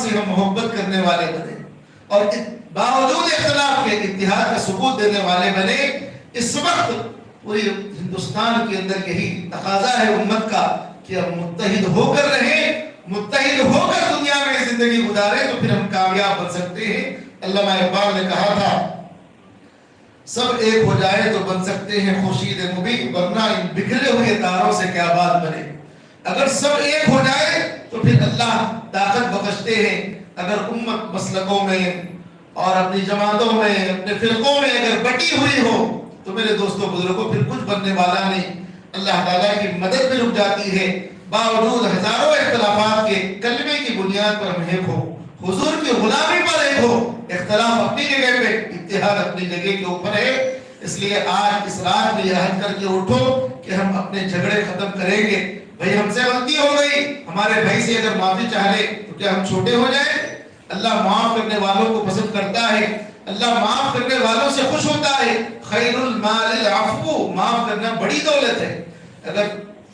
سے ہم محبت کرنے والے بنے اور باوجود اختلاف کے اتحاد کا ثبوت دینے والے بنے. اس وقت پوری ہندوستان کے اندر یہی تقاضا ہے امت کا کہ ہم متحد ہو کر رہیں, متحد ہو کر دنیا میں زندگی گزاریں, تو پھر ہم کامیاب بن سکتے ہیں. علامہ اقبال نے کہا تھا سب ایک ہو جائے تو بن سکتے ہیں خورشید مبین, ورنہ ان بکھرے ہوئے تاروں سے کیا بات بنے. اگر سب ایک ہو جائے تو پھر اللہ طاقت بخشتے ہیں. اگر امت مسلکوں میں اور اپنی جماعتوں میں اپنے فرقوں میں اگر بٹی ہوئی ہو تو میرے دوستوں بزرگوں پھر کچھ بننے والا نہیں. اللہ تعالیٰ کی مدد میں رک جاتی ہے. باوجود ہزاروں اختلافات کے کلمے کی بنیاد پر ہم ایک ہو, حضور کی غلامی پر ایک ہو. اختلاف اپنی جگہ پہ, اتحاد اپنی جگہ کے اوپر ہے. اس لیے آج اس رات میں یہ عہد کر کے اٹھو کہ ہم اپنے جھگڑے ختم کریں گے. بھائی ہم سے غلطی ہو گئی, ہمارے بھائی سے اگر معافی چاہ لے تو کیا ہم چھوٹے ہو جائیں؟ اللہ معاف کرنے والوں کو پسند کرتا ہے, اللہ معاف کرنے والوں سے خوش ہوتا ہے. خیر المال العفو, معاف کرنا بڑی دولت ہے. اگر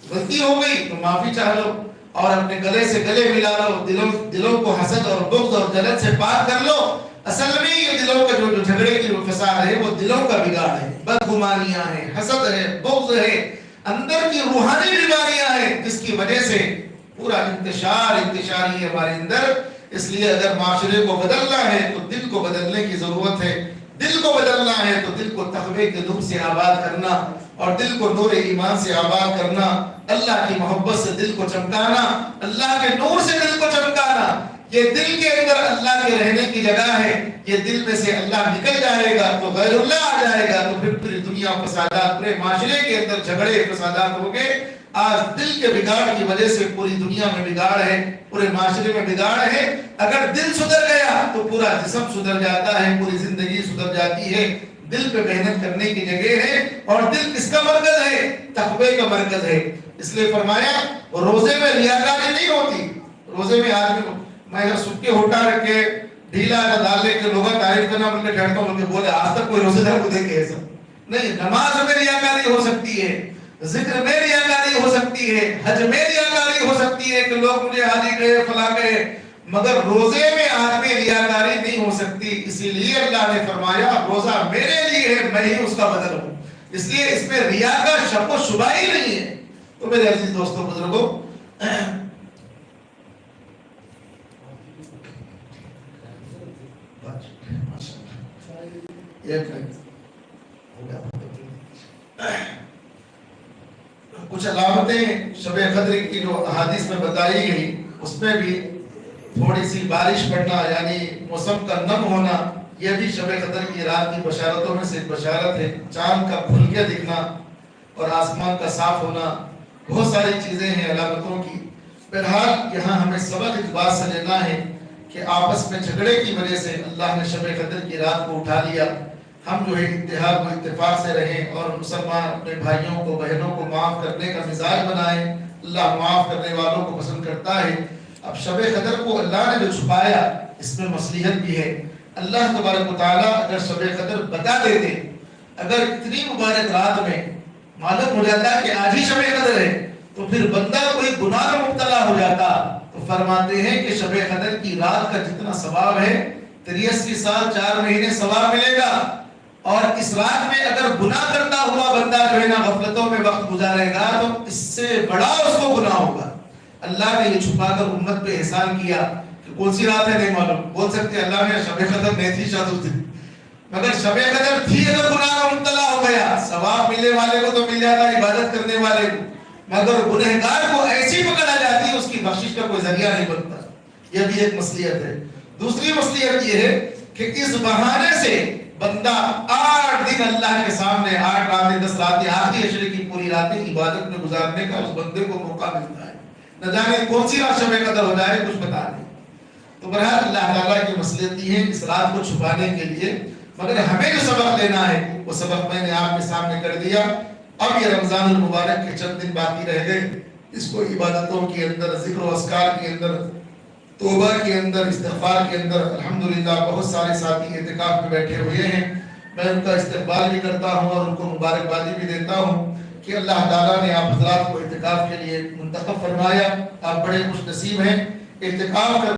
غلطی ہو گئی تو معافی چاہ لو اور اپنے گلے سے گلے ملا لو. دلوں کو حسد اور بغض اور جلن سے پاک کر لو. اصل میں یہ دلوں کا جو جھگڑے کی فساد ہے وہ دلوں کا بگاڑ ہے. بدگمانیاں ہیں, حسد ہے, بغض ہے, اندر کی روحانی بیماریاں ہیں جس کی وجہ سے پورا انتشاری ہے ہمارے اندر. اس لیے اگر معاشرے کو بدلنا ہے تو دل کو بدلنے کی ضرورت ہے. دل کو بدلنا ہے تو دل کو تقوی کے نور سے آباد کرنا اور دل کو نور ایمان سے آباد کرنا, اللہ کی محبت سے دل کو چمکانا, اللہ کے نور سے دل کو چمکانا. یہ دل کے اندر اللہ کے رہنے کی جگہ ہے. یہ دل میں سے اللہ نکل جائے گا تو غیر اللہ آ جائے گا, تو پھر پوری دنیا فسادات, پورے معاشرے کے اندر جھگڑے فسادات ہو گئے. آج دل کے بگاڑ کی وجہ سے پوری دنیا میں بگاڑ ہے, پورے معاشرے میں بگاڑ ہے. اگر دل سدھر گیا تو پورا جسم سدھر جاتا ہے, پوری زندگی سدھر جاتی ہے. دل پہ محنت کرنے کی جگہ ہے اور دل کس کا مرکز ہے؟ تقوی کا مرکز ہے. اس لیے فرمایا روزے میں ریاکاری نہیں ہوتی. روزے میں آدمی میں سن کے ہوٹا رکھ کے ڈھیلا ڈال لے کے لوگوں تعریف کرنا بول کے ٹھہرتا ہوں, بولے آج تک کوئی روزے دار کو دیکھے ایسا نہیں. نماز میں ریاکاری ہو سکتی ہے, ذکر میں ریاکاری ہو سکتی ہے, حج میں ریاکاری ہو سکتی ہے کہ لوگ مجھے حاجی گئے فلاں گئے, مگر روزے میں آدمی ریاکاری نہیں ہو سکتی. اسی لیے اللہ نے فرمایا روزہ میرے لیے ہے, میں ہی اس کا بدل ہوں. اس لیے اس میں ریا کا شک و شبہ ہی نہیں ہے. تو میرے عزیز دوستوں بزرگوں, کچھ علامتیں شب قدر کی جو احادیث میں بتائی گئی اس میں بھی تھوڑی سی بارش پڑنا یعنی موسم کا نم ہونا, یہ بھی شب قدر کی رات کی بشارتوں میں سے بشارت ہے. چاند کا کھل کے دکھنا اور آسمان کا صاف ہونا, بہت ساری چیزیں ہیں علامتوں کی. بہرحال یہاں ہمیں سبق اس بات سے لینا ہے کہ آپس میں جھگڑے کی وجہ سے اللہ نے شب قدر کی رات کو اٹھا لیا. ہم جو ہے اتحاد و اتفاق سے رہیں اور مسلمان اپنے بھائیوں کو بہنوں کو معاف کرنے کا مزاج بنائیں. اللہ معاف کرنے والوں کو پسند کرتا ہے. اب شب قدر کو اللہ نے جو چھپایا اس میں مصلحت بھی ہے. اللہ تبارک و تعالیٰ اگر شب قدر بتا دیتے, اگر اتنی مبارک رات میں معلوم ہو جاتا کہ آج ہی شب قدر ہے تو پھر بندہ کوئی گناہ میں مبتلا ہو جاتا. تو فرماتے ہیں کہ شب قدر کی رات کا جتنا ثواب ہے 83 سال 4 مہینے ثواب ملے گا. اور اس رات میں اگر گناہ کرتا ہوا بندہ جو ہے نا غفلتوں میں وقت گزارے گا تو اس سے بڑا اس کو گناہ ہوگا. اللہ نے یہ چھپا کر امت پہ احسان کیا کہ کون سی رات ہے نہیں معلوم. بول سکتے اللہ نے شب قدر نہیں تھی شاید اس دن, مگر شب قدر تھی. اگر گناہ میں مبتلا ہو گیا ثواب ملنے والے کو تو مل جاتا عبادت کرنے والے کو, مگر گنہگار کو ایسی پکڑا جاتی اس کی بخشش کا کوئی ذریعہ نہیں بنتا. یہ بھی ایک مصلحت ہے. دوسری مصلحت یہ ہے کہ اس بہانے سے بندہ 8 دن اللہ کے سامنے 8 راتیں 10 راتیں آخری عشرے کی پوری راتیں عبادت میں گزارنے کا اس بندے کو موقع ملتا ہے. نہ جانے کون سی رات شب قدر ہو جائے کچھ پتا نہیں. تو بہرحال اللہ تعالیٰ کی مصلحت ہے اس رات کو چھپانے کے لیے, مگر ہمیں جو سبق لینا ہے وہ سبق میں نے آپ کے سامنے کر دیا. اب یہ رمضان المبارک کے چند دن باقی رہ گئے, اس کو عبادتوں کے اندر, ذکر و اذکار کے اندر, توبہ کے اندر, استغفار کے اندر الحمدللہ بہت سارے ساتھی اعتکاف میں بیٹھے ہوئے ہیں. میں ان کا استقبال بھی کرتا ہوں اور ان کو مبارکبادی بھی دیتا ہوں کہ اللہ تعالیٰ نے آپ حضرات کو اعتکاف کے لیے منتخب فرمایا. آپ بڑے خوش نصیب ہیں. اعتکاف